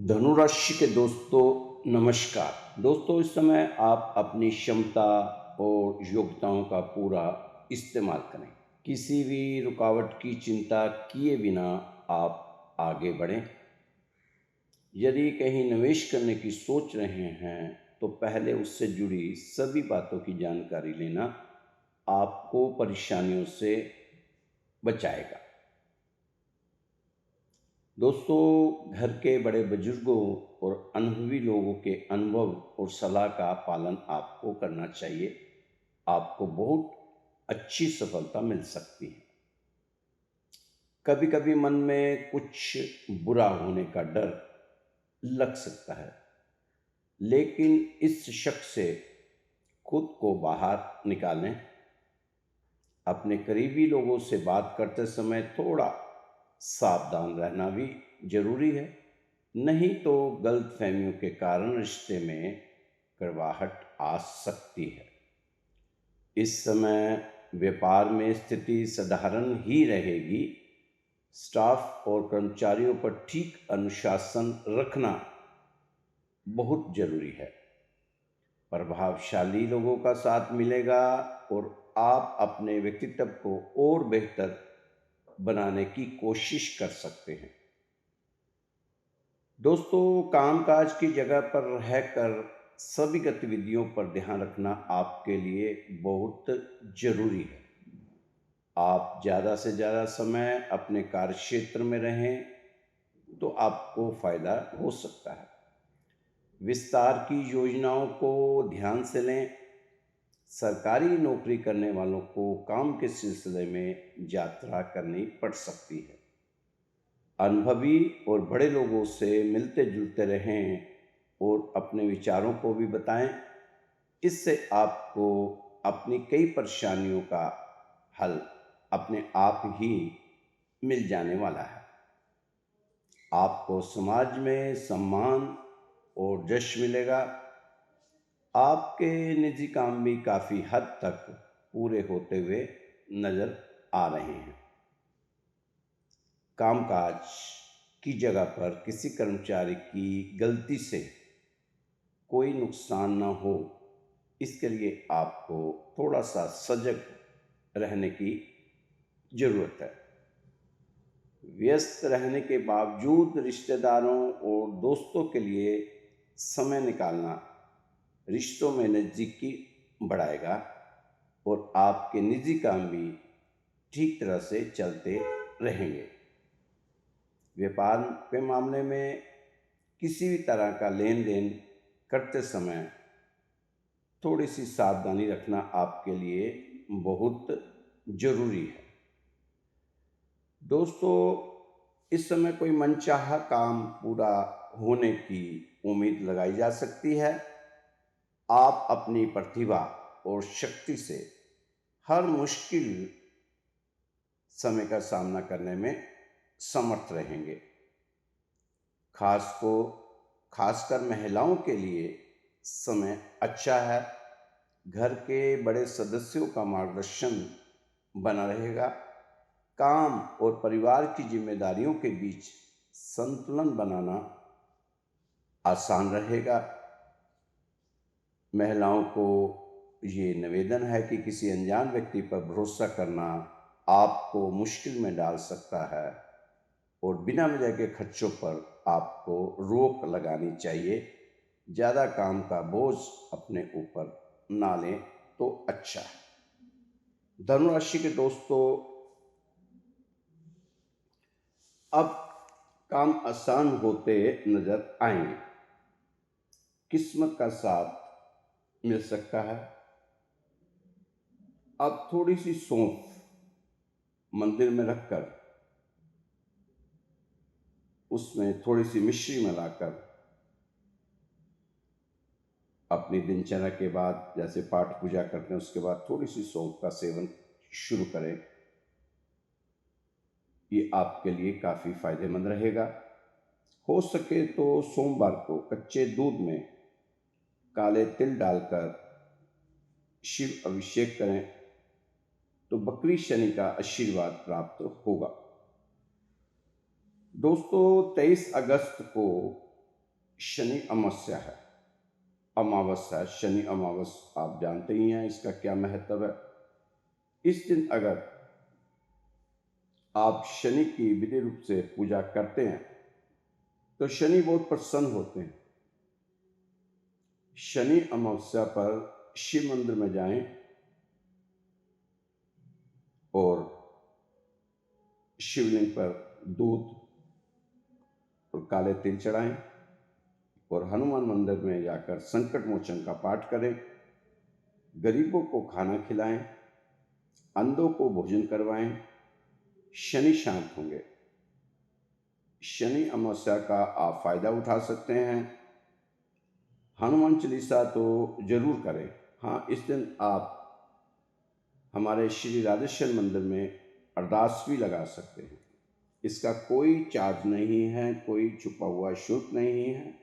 धनु राशि के दोस्तों नमस्कार। दोस्तों, इस समय आप अपनी क्षमता और योग्यताओं का पूरा इस्तेमाल करें। किसी भी रुकावट की चिंता किए बिना आप आगे बढ़ें। यदि कहीं निवेश करने की सोच रहे हैं तो पहले उससे जुड़ी सभी बातों की जानकारी लेना आपको परेशानियों से बचाएगा। दोस्तों, घर के बड़े बुजुर्गों और अनुभवी लोगों के अनुभव और सलाह का पालन आपको करना चाहिए। आपको बहुत अच्छी सफलता मिल सकती है। कभी कभी मन में कुछ बुरा होने का डर लग सकता है, लेकिन इस शक से खुद को बाहर निकालें। अपने करीबी लोगों से बात करते समय थोड़ा सावधान रहना भी जरूरी है, नहीं तो गलतफहमियों के कारण रिश्ते में कड़वाहट आ सकती है। इस समय व्यापार में स्थिति साधारण ही रहेगी। स्टाफ और कर्मचारियों पर ठीक अनुशासन रखना बहुत जरूरी है। प्रभावशाली लोगों का साथ मिलेगा और आप अपने व्यक्तित्व को और बेहतर बनाने की कोशिश कर सकते हैं। दोस्तों, कामकाज की जगह पर रहकर सभी गतिविधियों पर ध्यान रखना आपके लिए बहुत जरूरी है। आप ज़्यादा से ज़्यादा समय अपने कार्यक्षेत्र में रहें तो आपको फायदा हो सकता है। विस्तार की योजनाओं को ध्यान से लें। सरकारी नौकरी करने वालों को काम के सिलसिले में यात्रा करनी पड़ सकती है। अनुभवी और बड़े लोगों से मिलते जुलते रहें और अपने विचारों को भी बताएं। इससे आपको अपनी कई परेशानियों का हल अपने आप ही मिल जाने वाला है। आपको समाज में सम्मान और यश मिलेगा। आपके निजी काम भी काफ़ी हद तक पूरे होते हुए नज़र आ रहे हैं। कामकाज की जगह पर किसी कर्मचारी की गलती से कोई नुकसान ना हो, इसके लिए आपको थोड़ा सा सजग रहने की ज़रूरत है। व्यस्त रहने के बावजूद रिश्तेदारों और दोस्तों के लिए समय निकालना रिश्तों में नज़दीकी बढ़ाएगा और आपके निजी काम भी ठीक तरह से चलते रहेंगे। व्यापार के मामले में किसी भी तरह का लेन देन करते समय थोड़ी सी सावधानी रखना आपके लिए बहुत ज़रूरी है। दोस्तों, इस समय कोई मनचाहा काम पूरा होने की उम्मीद लगाई जा सकती है। आप अपनी प्रतिभा और शक्ति से हर मुश्किल समय का सामना करने में समर्थ रहेंगे। खासकर महिलाओं के लिए समय अच्छा है। घर के बड़े सदस्यों का मार्गदर्शन बना रहेगा। काम और परिवार की जिम्मेदारियों के बीच संतुलन बनाना आसान रहेगा। महिलाओं को ये निवेदन है कि किसी अनजान व्यक्ति पर भरोसा करना आपको मुश्किल में डाल सकता है और बिना वजह के खर्चों पर आपको रोक लगानी चाहिए। ज़्यादा काम का बोझ अपने ऊपर ना लें तो अच्छा है। धनु राशि के दोस्तों, अब काम आसान होते नजर आएंगे। किस्मत का साथ मिल सकता है। अब थोड़ी सी सौंफ मंदिर में रखकर उसमें थोड़ी सी मिश्री मिलाकर अपनी दिनचर्या के बाद, जैसे पाठ पूजा करते हैं उसके बाद थोड़ी सी सौंफ का सेवन शुरू करें। ये आपके लिए काफ़ी फायदेमंद रहेगा। हो सके तो सोमवार को कच्चे दूध में काले तिल डालकर शिव अभिषेक करें तो बकरी शनि का आशीर्वाद प्राप्त होगा। दोस्तों, 23 अगस्त को शनि अमावस्या है। अमावस्या, शनि अमावस्या आप जानते ही हैं इसका क्या महत्व है। इस दिन अगर आप शनि की विधि रूप से पूजा करते हैं तो शनि बहुत प्रसन्न होते हैं। शनि अमावस्या पर शिव मंदिर में जाएं और शिवलिंग पर दूध और काले तिल चढ़ाएं और हनुमान मंदिर में जाकर संकट मोचन का पाठ करें। गरीबों को खाना खिलाएं, अंधों को भोजन करवाएं। शनि शांत होंगे। शनि अमावस्या का आप फायदा उठा सकते हैं। हनुमान चालीसा तो जरूर करें। हाँ, इस दिन आप हमारे श्री राधेश्वर मंदिर में अरदास भी लगा सकते हैं। इसका कोई चार्ज नहीं है, कोई छुपा हुआ शुल्क नहीं है।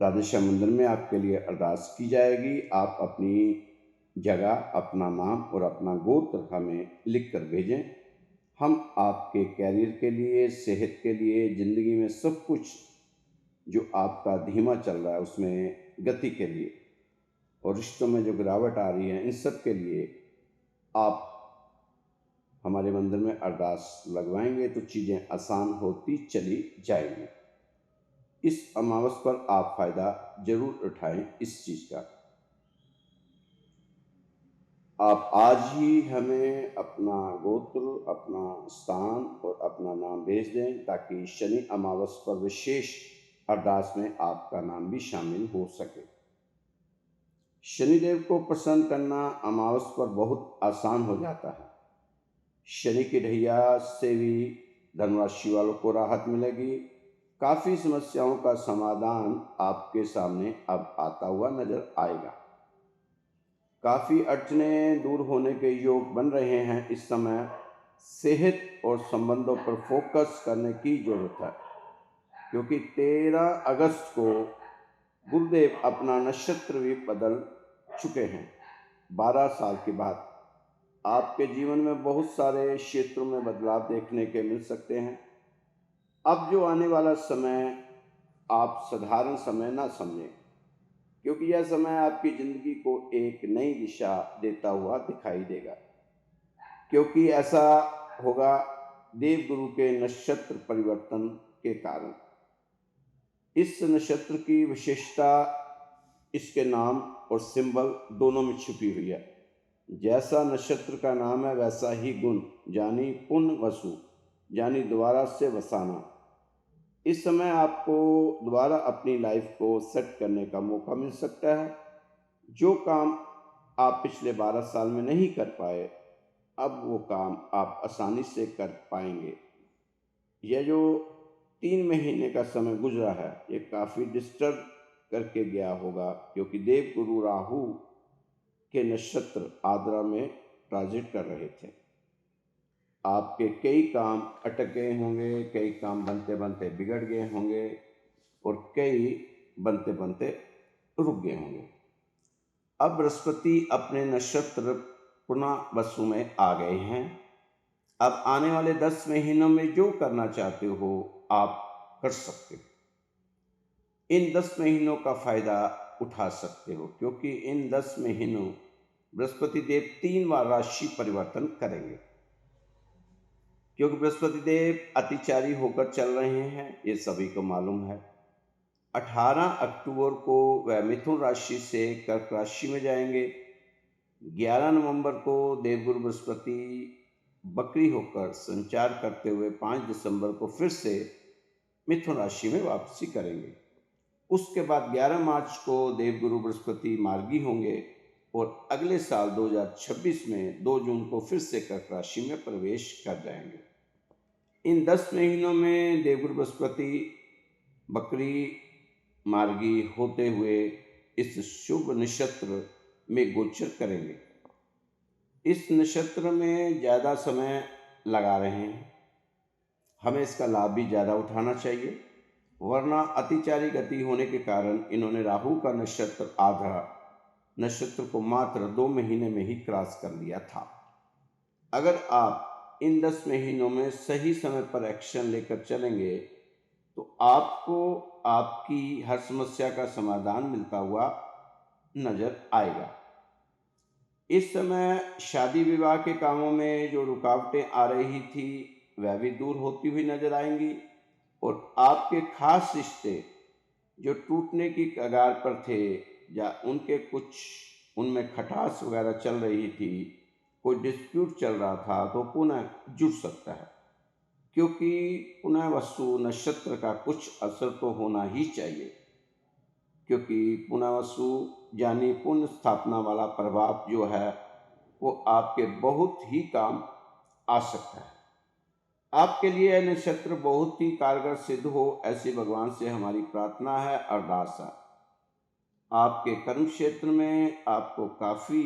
राधेश्वर मंदिर में आपके लिए अरदास की जाएगी। आप अपनी जगह, अपना नाम और अपना गोत्र हमें लिख कर भेजें। हम आपके कैरियर के लिए, सेहत के लिए, ज़िंदगी में सब कुछ जो आपका धीमा चल रहा है उसमें गति के लिए और रिश्तों में जो गिरावट आ रही है, इन सब के लिए आप हमारे मंदिर में अरदास लगवाएंगे तो चीज़ें आसान होती चली जाएंगी। इस अमावस पर आप फायदा जरूर उठाएं इस चीज़ का। आप आज ही हमें अपना गोत्र, अपना स्थान और अपना नाम भेज दें ताकि शनि अमावस पर विशेष अरदास में आपका नाम भी शामिल हो सके। शनिदेव को प्रसन्न करना अमावस पर बहुत आसान हो जाता है। शनि की ढैया से भी धनराशि वालों को राहत मिलेगी। काफ़ी समस्याओं का समाधान आपके सामने अब आता हुआ नजर आएगा। काफ़ी अड़चने दूर होने के योग बन रहे हैं। इस समय सेहत और संबंधों पर फोकस करने की जरूरत है क्योंकि 13 अगस्त को गुरुदेव अपना नक्षत्र भी बदल चुके हैं। 12 साल के बाद आपके जीवन में बहुत सारे क्षेत्रों में बदलाव देखने के मिल सकते हैं। अब जो आने वाला समय आप साधारण समय ना समझें क्योंकि यह समय आपकी ज़िंदगी को एक नई दिशा देता हुआ दिखाई देगा। क्योंकि ऐसा होगा देवगुरु के नक्षत्र परिवर्तन के कारण। इस नक्षत्र की विशेषता इसके नाम और सिंबल दोनों में छुपी हुई है। जैसा नक्षत्र का नाम है वैसा ही गुण, यानी पुनर्वसु, यानी दोबारा से वसाना। इस समय आपको दोबारा अपनी लाइफ को सेट करने का मौका मिल सकता है। जो काम आप पिछले 12 साल में नहीं कर पाए, अब वो काम आप आसानी से कर पाएंगे। यह जो 3 महीने का समय गुजरा है ये काफ़ी डिस्टर्ब करके गया होगा क्योंकि देवगुरु राहु के नक्षत्र आद्रा में ट्रांजिट कर रहे थे। आपके कई काम अटक गए होंगे, कई काम बनते बनते बिगड़ गए होंगे और कई बनते बनते रुक गए होंगे। अब बृहस्पति अपने नक्षत्र पुनः वसु में आ गए हैं। अब आने वाले 10 महीनों में जो करना चाहते हो आप कर सकते हो। इन 10 महीनों का फायदा उठा सकते हो क्योंकि इन 10 महीनों बृहस्पति देव 3 बार राशि परिवर्तन करेंगे। क्योंकि बृहस्पति देव अतिचारी होकर चल रहे हैं, ये सभी को मालूम है। 18 अक्टूबर को वह मिथुन राशि से कर्क राशि में जाएंगे। 11 नवंबर को देवगुरु बृहस्पति बकरी होकर संचार करते हुए 5 दिसंबर को फिर से मिथुन राशि में वापसी करेंगे। उसके बाद 11 मार्च को देवगुरु बृहस्पति मार्गी होंगे और अगले साल 2026 में 2 जून को फिर से कर्क राशि में प्रवेश कर जाएंगे। इन 10 महीनों में देवगुरु बृहस्पति बकरी मार्गी होते हुए इस शुभ नक्षत्र में गोचर करेंगे। इस नक्षत्र में ज़्यादा समय लगा रहे हैं, हमें इसका लाभ भी ज़्यादा उठाना चाहिए, वरना अतिचारी गति होने के कारण इन्होंने राहु का नक्षत्र आधा नक्षत्र को मात्र 2 महीने में ही क्रॉस कर लिया था। अगर आप इन 10 महीनों में सही समय पर एक्शन लेकर चलेंगे तो आपको आपकी हर समस्या का समाधान मिलता हुआ नज़र आएगा। इस समय शादी विवाह के कामों में जो रुकावटें आ रही थी, वह भी दूर होती हुई नज़र आएँगी और आपके ख़ास रिश्ते जो टूटने की कगार पर थे या उनके कुछ उनमें खटास वगैरह चल रही थी, कोई डिस्प्यूट चल रहा था, तो पुनः जुड़ सकता है। क्योंकि पुनः वसु नक्षत्र का कुछ असर तो होना ही चाहिए, क्योंकि पुनर्वसु यानी पुण्य स्थापना वाला प्रभाव जो है वो आपके बहुत ही काम आ सकता है। आपके लिए यह नक्षत्र बहुत ही कारगर सिद्ध हो, ऐसी भगवान से हमारी प्रार्थना है, अरदास है। आपके कर्म क्षेत्र में आपको काफ़ी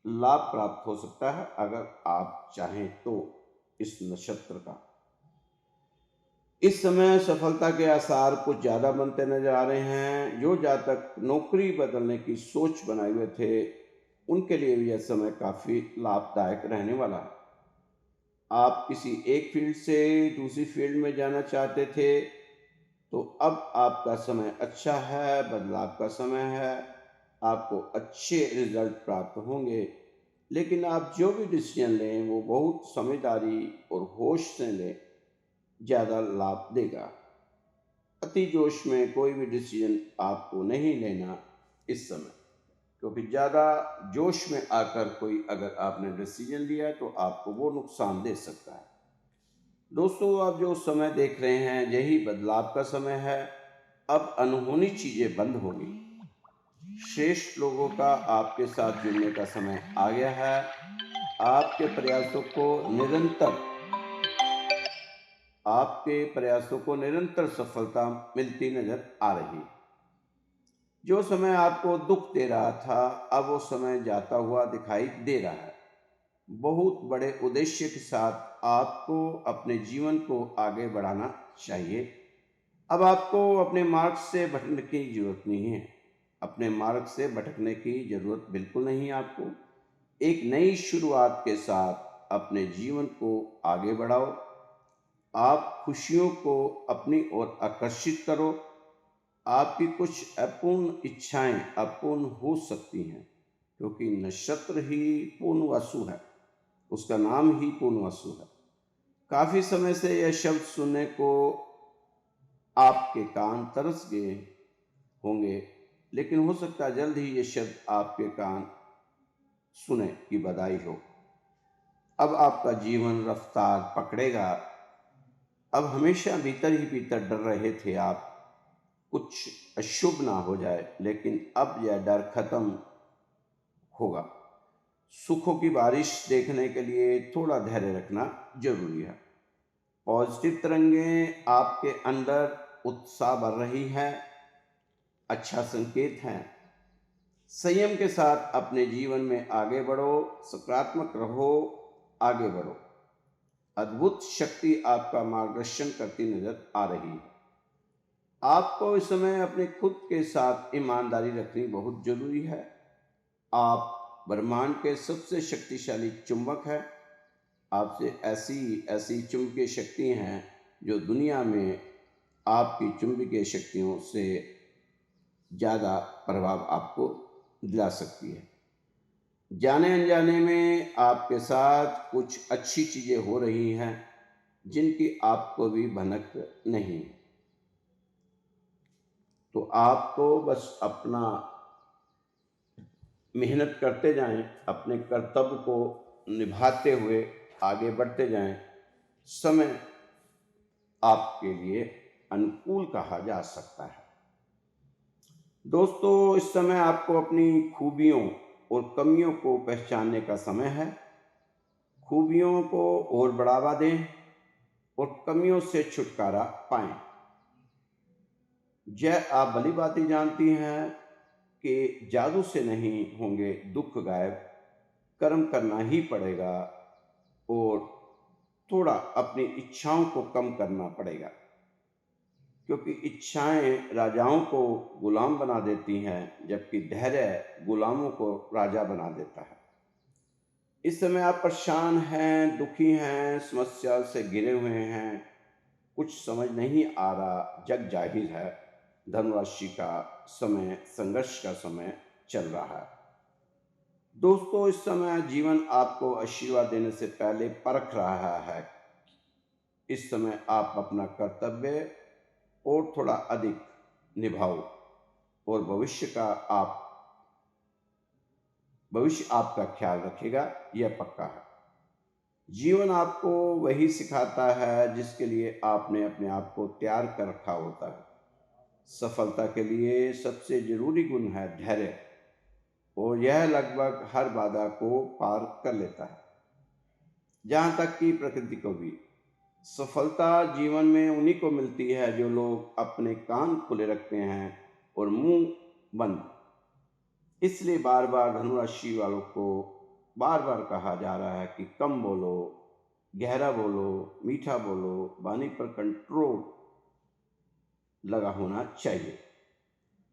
लाभ प्राप्त हो सकता है अगर आप चाहें तो इस नक्षत्र का। इस समय सफलता के आसार कुछ ज़्यादा बनते नजर आ रहे हैं। जो जातक नौकरी बदलने की सोच बनाए हुए थे, उनके लिए भी यह समय काफ़ी लाभदायक रहने वाला है। आप किसी एक फील्ड से दूसरी फील्ड में जाना चाहते थे, तो अब आपका समय अच्छा है, बदलाव का समय है, आपको अच्छे रिजल्ट प्राप्त होंगे। लेकिन आप जो भी डिसीजन लें वो बहुत समझदारी और होश से लें, ज़्यादा लाभ देगा। अति जोश में कोई भी डिसीजन आपको नहीं लेना इस समय, क्योंकि ज़्यादा जोश में आकर कोई अगर आपने डिसीजन लिया है तो आपको वो नुकसान दे सकता है। दोस्तों, आप जो समय देख रहे हैं यही बदलाव का समय है। अब अनहोनी चीज़ें बंद होगी। श्रेष्ठ लोगों का आपके साथ जुड़ने का समय आ गया है। आपके प्रयासों को निरंतर सफलता मिलती नजर आ रही है। जो समय आपको दुख दे रहा था, अब वो समय जाता हुआ दिखाई दे रहा है। बहुत बड़े उद्देश्य के साथ आपको अपने जीवन को आगे बढ़ाना चाहिए। अब आपको अपने मार्ग से भटकने की जरूरत नहीं है। अपने मार्ग से भटकने की जरूरत बिल्कुल नहीं है आपको। एक नई शुरुआत के साथ अपने जीवन को आगे बढ़ाओ। आप खुशियों को अपनी ओर आकर्षित करो। आपकी कुछ अपूर्ण इच्छाएं अपूर्ण हो सकती हैं, क्योंकि नक्षत्र ही पूर्णवसु है, उसका नाम ही पूर्णवसु है। काफ़ी समय से यह शब्द सुनने को आपके कान तरस गए होंगे, लेकिन हो सकता है जल्द ही ये शब्द आपके कान सुने कि बधाई हो। अब आपका जीवन रफ्तार पकड़ेगा। अब हमेशा भीतर ही भीतर डर रहे थे आप, कुछ अशुभ ना हो जाए, लेकिन अब यह डर खत्म होगा। सुखों की बारिश देखने के लिए थोड़ा धैर्य रखना जरूरी है। पॉजिटिव तरंगें आपके अंदर उत्साह भर रही है, अच्छा संकेत है। संयम के साथ अपने जीवन में आगे बढ़ो, सकारात्मक रहो, आगे बढ़ो। अद्भुत शक्ति आपका मार्गदर्शन करती नजर आ रही है। आपको इस समय अपने खुद के साथ ईमानदारी रखनी बहुत जरूरी है। आप ब्रह्मांड के सबसे शक्तिशाली चुंबक हैं। आपसे ऐसी ऐसी चुंबकीय शक्ति हैं जो दुनिया में आपकी चुंबकीय शक्तियों से ज़्यादा प्रभाव आपको दिला सकती है। जाने अनजाने में आपके साथ कुछ अच्छी चीज़ें हो रही हैं जिनकी आपको भी भनक नहीं। तो आपको बस अपना मेहनत करते जाएं, अपने कर्तव्य को निभाते हुए आगे बढ़ते जाएं। समय आपके लिए अनुकूल कहा जा सकता है। दोस्तों, इस समय आपको अपनी खूबियों और कमियों को पहचानने का समय है। खूबियों को और बढ़ावा दें और कमियों से छुटकारा पाएं। जय आप भली बातें जानती हैं कि जादू से नहीं होंगे दुख गायब, कर्म करना ही पड़ेगा और थोड़ा अपनी इच्छाओं को कम करना पड़ेगा, क्योंकि इच्छाएं राजाओं को गुलाम बना देती हैं, जबकि धैर्य गुलामों को राजा बना देता है। इस समय आप परेशान हैं, दुखी हैं, समस्या से घिरे हुए हैं, कुछ समझ नहीं आ रहा, जग जाहिर है धनु राशि का समय संघर्ष का समय चल रहा है। दोस्तों, इस समय जीवन आपको आशीर्वाद देने से पहले परख रहा है। इस समय आप अपना कर्तव्य और थोड़ा अधिक निभाओ और भविष्य आपका ख्याल रखेगा, यह पक्का है। जीवन आपको वही सिखाता है जिसके लिए आपने अपने आप को तैयार कर रखा होता है। सफलता के लिए सबसे जरूरी गुण है धैर्य, और यह लगभग हर बाधा को पार कर लेता है, जहाँ तक कि प्रकृति को भी। सफलता जीवन में उन्हीं को मिलती है जो लोग अपने कान खुले रखते हैं और मुंह बंद। इसलिए बार बार धनुराशि वालों को बार बार कहा जा रहा है कि कम बोलो, गहरा बोलो, मीठा बोलो, वाणी पर कंट्रोल लगा होना चाहिए।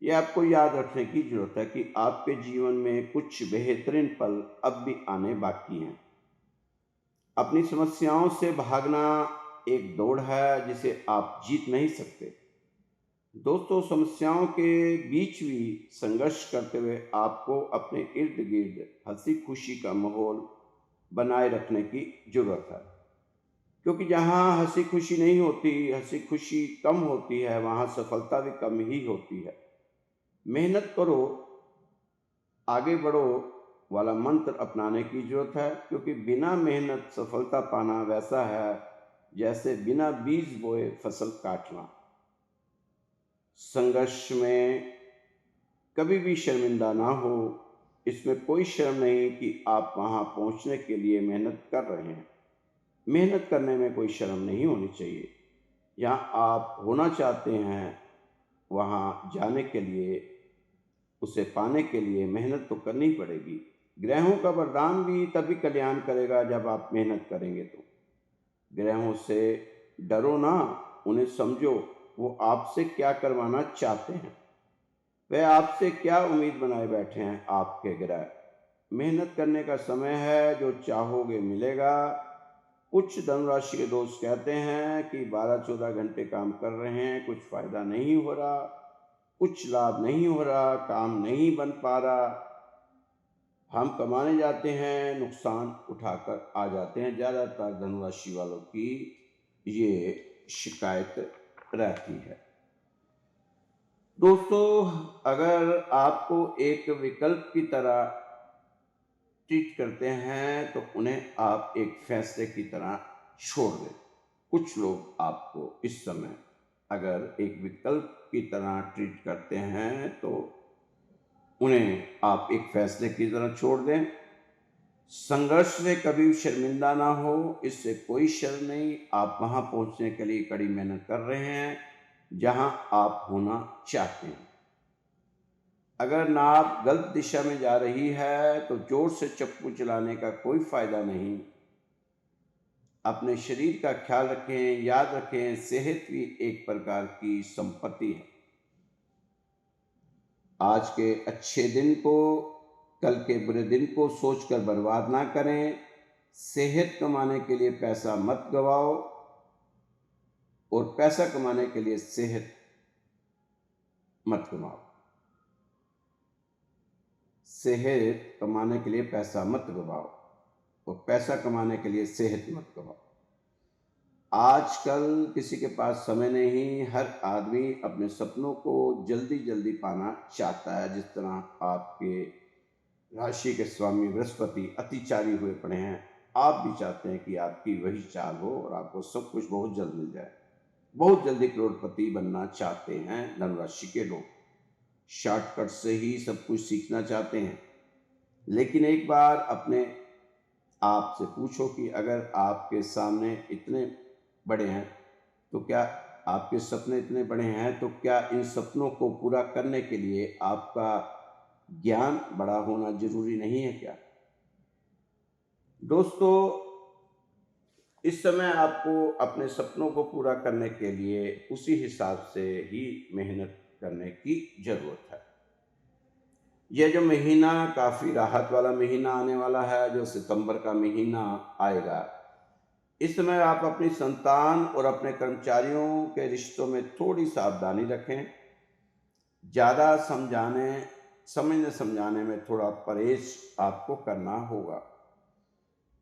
यह आपको याद रखने की जरूरत है कि आपके जीवन में कुछ बेहतरीन पल अब भी आने बाकी हैं। अपनी समस्याओं से भागना एक दौड़ है जिसे आप जीत नहीं सकते। दोस्तों, समस्याओं के बीच भी संघर्ष करते हुए आपको अपने इर्द गिर्द हंसी खुशी का माहौल बनाए रखने की जरूरत है, क्योंकि जहाँ हंसी खुशी नहीं होती, हंसी खुशी कम होती है, वहाँ सफलता भी कम ही होती है। मेहनत करो, आगे बढ़ो वाला मंत्र अपनाने की जरूरत है, क्योंकि बिना मेहनत सफलता पाना वैसा है जैसे बिना बीज बोए फसल काटना। संघर्ष में कभी भी शर्मिंदा ना हो। इसमें कोई शर्म नहीं कि आप वहां पहुंचने के लिए मेहनत कर रहे हैं। मेहनत करने में कोई शर्म नहीं होनी चाहिए। जहाँ आप होना चाहते हैं वहाँ जाने के लिए, उसे पाने के लिए मेहनत तो करनी पड़ेगी। ग्रहों का वरदान भी तभी कल्याण करेगा जब आप मेहनत करेंगे। तो ग्रहों से डरो ना, उन्हें समझो। वो आपसे क्या करवाना चाहते हैं, वह आपसे क्या उम्मीद बनाए बैठे हैं आपके ग्रह। मेहनत करने का समय है, जो चाहोगे मिलेगा। कुछ धनुराशि के दोस्त कहते हैं कि 12-14 घंटे काम कर रहे हैं, कुछ फायदा नहीं हो रहा, कुछ लाभ नहीं हो रहा, काम नहीं बन पा रहा। हम कमाने जाते हैं, नुकसान उठाकर आ जाते हैं। ज़्यादातर धनुराशि वालों की ये शिकायत रहती है। दोस्तों, अगर आपको एक विकल्प की तरह ट्रीट करते हैं तो उन्हें आप एक फैसले की तरह छोड़ दें। कुछ लोग आपको इस समय अगर एक विकल्प की तरह ट्रीट करते हैं तो उन्हें आप एक फैसले की तरह छोड़ दें। संघर्ष से कभी शर्मिंदा ना हो, इससे कोई शर्म नहीं। आप वहां पहुंचने के लिए कड़ी मेहनत कर रहे हैं जहां आप होना चाहते हैं। अगर नाव गलत दिशा में जा रही है तो जोर से चप्पू चलाने का कोई फायदा नहीं। अपने शरीर का ख्याल रखें। याद रखें, सेहत भी एक प्रकार की संपत्ति है। आज के अच्छे दिन को कल के बुरे दिन को सोचकर बर्बाद ना करें। सेहत कमाने के लिए पैसा मत गवाओ, और पैसा कमाने के लिए सेहत मत गवाओ। सेहत कमाने के लिए पैसा मत गवाओ और पैसा कमाने के लिए सेहत मत गवाओ। आजकल किसी के पास समय नहीं। हर आदमी अपने सपनों को जल्दी जल्दी पाना चाहता है। जिस तरह आपके राशि के स्वामी बृहस्पति अतिचारी हुए पड़े हैं, आप भी चाहते हैं कि आपकी वही चाल हो और आपको सब कुछ बहुत जल्द मिल जाए। बहुत जल्दी करोड़पति बनना चाहते हैं धनुराशि के लोग। शॉर्टकट से ही सब कुछ सीखना चाहते हैं। लेकिन एक बार अपने आप से पूछो कि अगर आपके सामने इतने बड़े हैं तो क्या आपके सपने इतने बड़े हैं तो क्या इन सपनों को पूरा करने के लिए आपका ज्ञान बड़ा होना जरूरी नहीं है क्या? दोस्तों, इस समय आपको अपने सपनों को पूरा करने के लिए उसी हिसाब से ही मेहनत करने की जरूरत है। यह जो महीना काफ़ी राहत वाला महीना आने वाला है, जो सितंबर का महीना आएगा, इस समय आप अपनी संतान और अपने कर्मचारियों के रिश्तों में थोड़ी सावधानी रखें। ज़्यादा समझने समझाने में थोड़ा परहेज आपको करना होगा।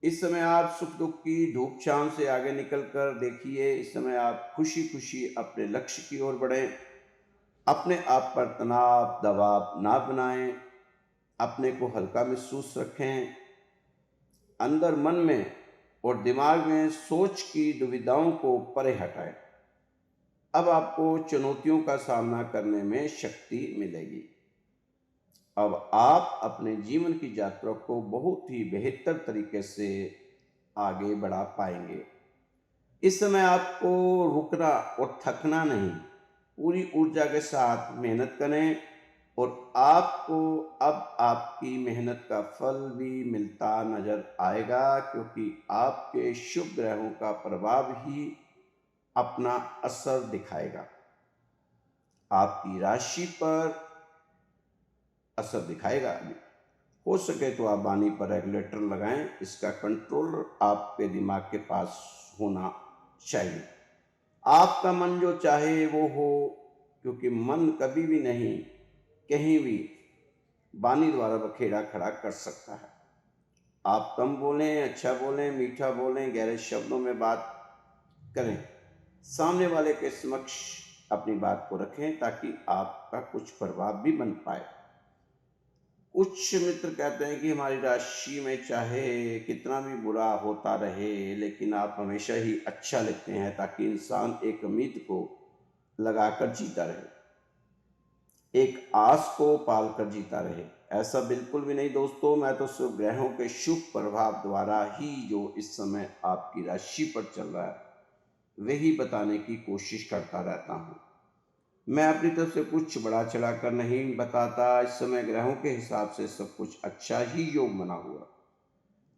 इस समय आप सुख दुख की धूप छांव से आगे निकल कर देखिए। इस समय आप खुशी खुशी अपने लक्ष्य की ओर बढ़ें। अपने आप पर तनाव दबाव ना बनाएं। अपने को हल्का महसूस रखें। अंदर मन में और दिमाग में सोच की दुविधाओं को परे हटाएं। अब आपको चुनौतियों का सामना करने में शक्ति मिलेगी। अब आप अपने जीवन की यात्रा को बहुत ही बेहतर तरीके से आगे बढ़ा पाएंगे। इस समय आपको रुकना और थकना नहीं, पूरी ऊर्जा के साथ मेहनत करें और आपको अब आपकी मेहनत का फल भी मिलता नजर आएगा, क्योंकि आपके शुभ ग्रहों का प्रभाव ही अपना असर दिखाएगा। आपकी राशि पर असर दिखाएगा। हो सके तो आप वाणी पर रेगुलेटर लगाएं। इसका कंट्रोल आपके दिमाग के पास होना चाहिए। आपका मन जो चाहे वो हो, क्योंकि मन कभी भी नहीं कहीं भी वाणी द्वारा बखेड़ा खड़ा कर सकता है। आप कम बोलें, अच्छा बोलें, मीठा बोलें, गहरे शब्दों में बात करें। सामने वाले के समक्ष अपनी बात को रखें ताकि आपका कुछ प्रभाव भी बन पाए। कुछ मित्र कहते हैं कि हमारी राशि में चाहे कितना भी बुरा होता रहे, लेकिन आप हमेशा ही अच्छा लिखते हैं ताकि इंसान एक उम्मीद को लगाकर जीता रहे, एक आस को पालकर जीता रहे। ऐसा बिल्कुल भी नहीं दोस्तों। मैं तो सिर्फ ग्रहों के शुभ प्रभाव द्वारा ही जो इस समय आपकी राशि पर चल रहा है वही बताने की कोशिश करता रहता हूँ। मैं अपनी तरफ से कुछ बढ़ा चढ़ा कर नहीं बताता। इस समय ग्रहों के हिसाब से सब कुछ अच्छा ही योग बना हुआ।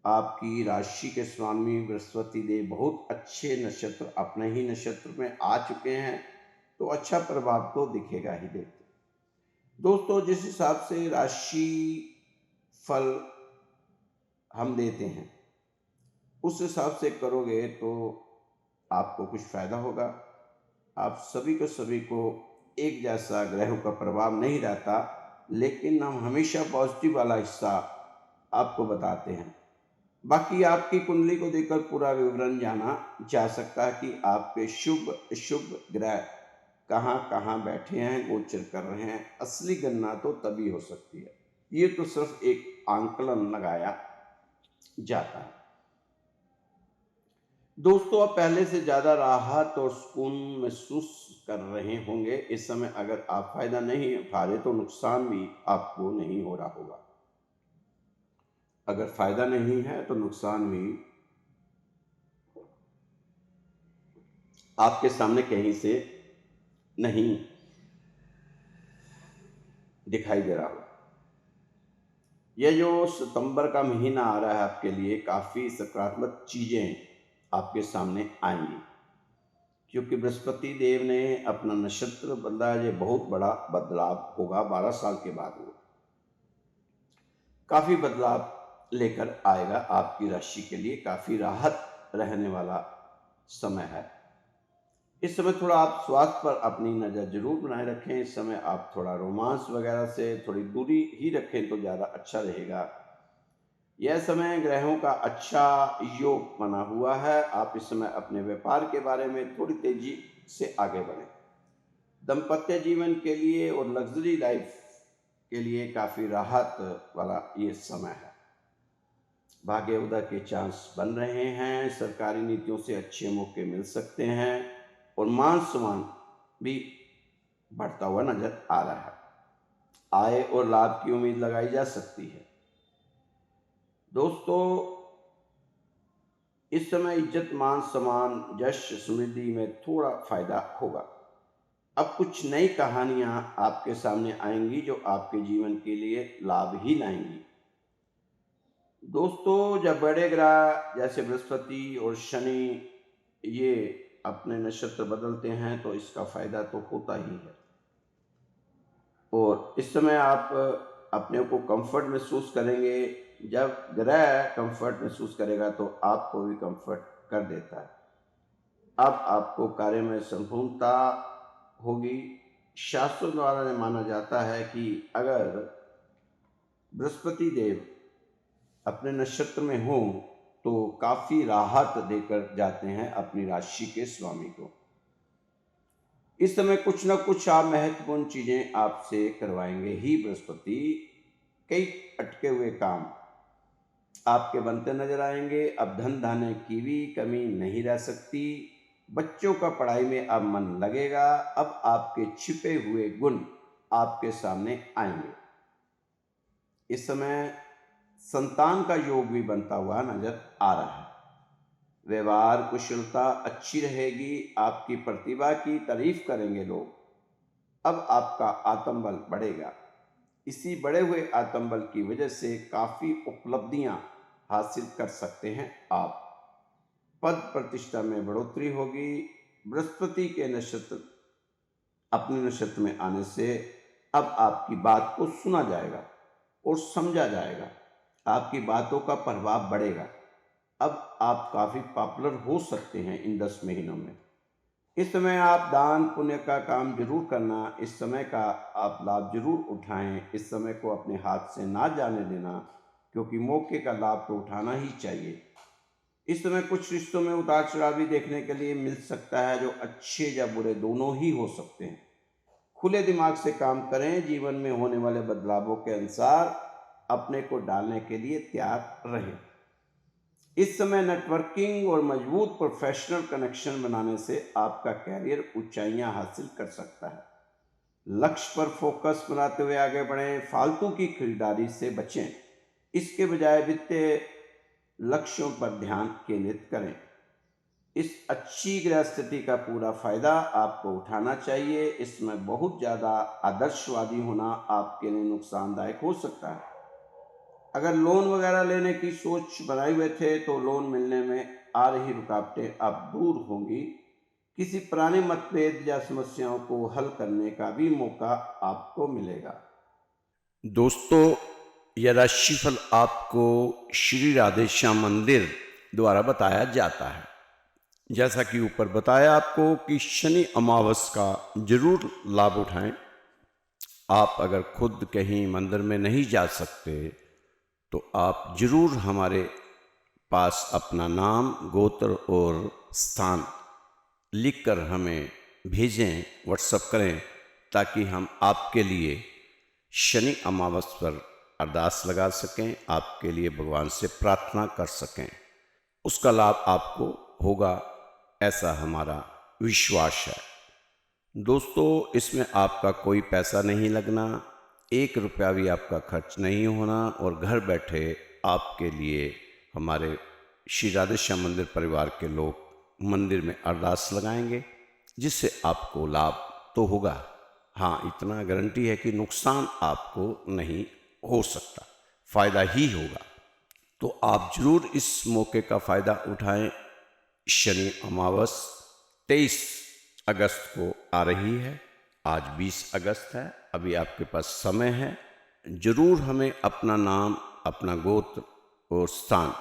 आपकी राशि के स्वामी बृहस्पति देव बहुत अच्छे नक्षत्र अपने ही नक्षत्र में आ चुके हैं, तो अच्छा प्रभाव तो दिखेगा ही। देखते दोस्तों, जिस हिसाब से राशि फल हम देते हैं उस हिसाब से करोगे तो आपको कुछ फायदा होगा। आप सभी को एक जैसा ग्रहों का प्रभाव नहीं रहता, लेकिन हम हमेशा पॉजिटिव वाला हिस्सा आपको बताते हैं। बाकी आपकी कुंडली को देखकर पूरा विवरण जाना जा सकता है कि आपके शुभ अशुभ ग्रह कहाँ कहाँ बैठे हैं, गोचर कर रहे हैं। असली गणना तो तभी हो सकती है। ये तो सिर्फ एक आंकलन लगाया जाता है। दोस्तों, आप पहले से ज़्यादा राहत और सुकून महसूस कर रहे होंगे। इस समय अगर आप फायदा नहीं उठा रहे तो नुकसान भी आपको नहीं हो रहा होगा। अगर फायदा नहीं है तो नुकसान भी आपके सामने कहीं से नहीं दिखाई दे रहा होगा। यह जो सितंबर का महीना आ रहा है आपके लिए काफ़ी सकारात्मक चीज़ें आपके सामने आएंगी, क्योंकि बृहस्पति देव ने अपना नक्षत्र बदला। ये बहुत बड़ा बदलाव होगा। 12 साल के बाद वो काफ़ी बदलाव लेकर आएगा। आपकी राशि के लिए काफ़ी राहत रहने वाला समय है। इस समय थोड़ा आप स्वास्थ्य पर अपनी नज़र जरूर बनाए रखें। इस समय आप थोड़ा रोमांस वगैरह से थोड़ी दूरी ही रखें तो ज़्यादा अच्छा रहेगा। यह समय ग्रहों का अच्छा योग बना हुआ है। आप इस समय अपने व्यापार के बारे में थोड़ी तेजी से आगे बढ़ें। दाम्पत्य जीवन के लिए और लग्जरी लाइफ के लिए काफ़ी राहत वाला ये समय है। भाग्य उदय के चांस बन रहे हैं। सरकारी नीतियों से अच्छे मौके मिल सकते हैं और मान सम्मान भी बढ़ता हुआ नजर आ रहा है। आय और लाभ की उम्मीद लगाई जा सकती है। दोस्तों, इस समय इज्जत मान सम्मान यश समृद्धि में थोड़ा फायदा होगा। अब कुछ नई कहानियां आपके सामने आएंगी जो आपके जीवन के लिए लाभ ही लाएंगी। दोस्तों, जब बड़े ग्रह जैसे बृहस्पति और शनि ये अपने नक्षत्र बदलते हैं तो इसका फायदा तो होता ही है। और इस समय आप अपने को कंफर्ट महसूस करेंगे। जब ग्रह कंफर्ट महसूस करेगा तो आपको भी कंफर्ट कर देता है। अब आपको कार्य में संपूर्णता होगी। शास्त्रों द्वारा माना जाता है कि अगर बृहस्पति देव अपने नक्षत्र में हो तो काफ़ी राहत देकर जाते हैं अपनी राशि के स्वामी को। इस समय कुछ न कुछ आप महत्वपूर्ण चीज़ें आपसे करवाएंगे ही बृहस्पति। कई अटके हुए काम आपके बनते नजर आएंगे। अब धन धान्य की भी कमी नहीं रह सकती। बच्चों का पढ़ाई में अब मन लगेगा। अब आपके छिपे हुए गुण आपके सामने आएंगे। इस समय संतान का योग भी बनता हुआ नजर आ रहा है। व्यवहार कुशलता अच्छी रहेगी। आपकी प्रतिभा की तारीफ करेंगे लोग। अब आपका आत्मबल बढ़ेगा। इसी बढ़े हुए आत्मबल की वजह से काफ़ी उपलब्धियां हासिल कर सकते हैं आप। पद प्रतिष्ठा में बढ़ोतरी होगी। बृहस्पति के नक्षत्र अपने नक्षत्र में आने से अब आपकी बात को सुना जाएगा और समझा जाएगा। आपकी बातों का प्रभाव बढ़ेगा। अब आप काफ़ी पॉपुलर हो सकते हैं इन 10 महीनों में। इस समय आप दान पुण्य का काम जरूर करना। इस समय का आप लाभ जरूर उठाएं। इस समय को अपने हाथ से ना जाने देना, क्योंकि मौके का लाभ तो उठाना ही चाहिए। इस समय कुछ रिश्तों में उतार चढ़ाव भी देखने के लिए मिल सकता है, जो अच्छे या बुरे दोनों ही हो सकते हैं। खुले दिमाग से काम करें। जीवन में होने वाले बदलावों के अनुसार अपने को डालने के लिए तैयार रहें। इस समय नेटवर्किंग और मजबूत प्रोफेशनल कनेक्शन बनाने से आपका कैरियर ऊंचाइयां हासिल कर सकता है। लक्ष्य पर फोकस बनाते हुए आगे बढ़ें। फालतू की खरीदारी से बचें। इसके बजाय वित्तीय लक्ष्यों पर ध्यान केंद्रित करें। इस अच्छी ग्रह स्थिति का पूरा फायदा आपको उठाना चाहिए। इसमें बहुत ज़्यादा आदर्शवादी होना आपके लिए नुकसानदायक हो सकता है। अगर लोन वगैरह लेने की सोच बनाए हुए थे तो लोन मिलने में आ रही रुकावटें अब दूर होंगी। किसी पुराने मतभेद या समस्याओं को हल करने का भी मौका आपको मिलेगा। दोस्तों, यह राशिफल आपको श्री राधे श्याम मंदिर द्वारा बताया जाता है। जैसा कि ऊपर बताया आपको कि शनि अमावस का जरूर लाभ उठाएं। आप अगर खुद कहीं मंदिर में नहीं जा सकते तो आप जरूर हमारे पास अपना नाम, गोत्र और स्थान लिखकर हमें भेजें, व्हाट्सएप करें, ताकि हम आपके लिए शनि अमावस पर अरदास लगा सकें, आपके लिए भगवान से प्रार्थना कर सकें। उसका लाभ आपको होगा, ऐसा हमारा विश्वास है। दोस्तों, इसमें आपका कोई पैसा नहीं लगना, 1 रुपया भी आपका खर्च नहीं होना, और घर बैठे आपके लिए हमारे श्री राधे श्याम मंदिर परिवार के लोग मंदिर में अरदास लगाएंगे, जिससे आपको लाभ तो होगा। हाँ, इतना गारंटी है कि नुकसान आपको नहीं हो सकता, फायदा ही होगा। तो आप जरूर इस मौके का फायदा उठाएं। शनि अमावस 23 अगस्त को आ रही है। आज 20 अगस्त है। अभी आपके पास समय है। जरूर हमें अपना नाम, अपना गोत्र और स्थान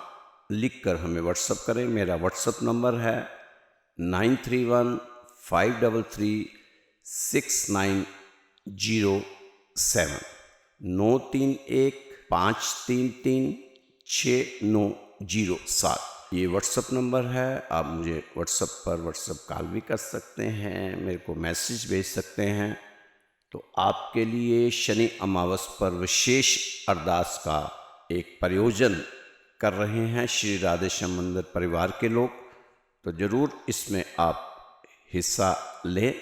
लिखकर हमें व्हाट्सएप करें। मेरा व्हाट्सएप नंबर है 9315006907 9315336907। ये व्हाट्सएप नंबर है। आप मुझे व्हाट्सएप पर व्हाट्सएप कॉल भी कर सकते हैं, मेरे को मैसेज भेज सकते हैं। तो आपके लिए शनि अमावस पर विशेष अरदास का एक प्रयोजन कर रहे हैं श्री राधे श्याम मंदिर परिवार के लोग। तो ज़रूर इसमें आप हिस्सा लें,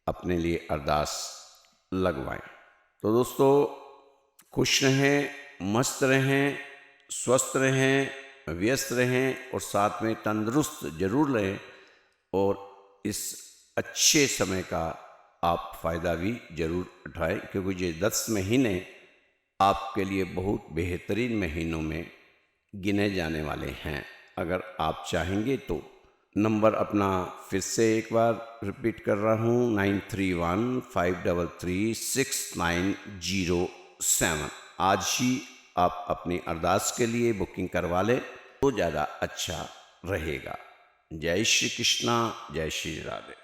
अपने लिए अरदास लगवाएं। तो दोस्तों, खुश रहें, मस्त रहें, स्वस्थ रहें, व्यस्त रहें और साथ में तंदुरुस्त जरूर रहें। और इस अच्छे समय का आप फ़ायदा भी ज़रूर उठाएं, क्योंकि ये 10 महीने आपके लिए बहुत बेहतरीन महीनों में गिने जाने वाले हैं। अगर आप चाहेंगे तो नंबर अपना फिर से एक बार रिपीट कर रहा हूँ, 9315336907। आज ही आप अपनी अरदास के लिए बुकिंग करवा लें तो ज़्यादा अच्छा रहेगा। जय श्री कृष्णा, जय श्री राधे।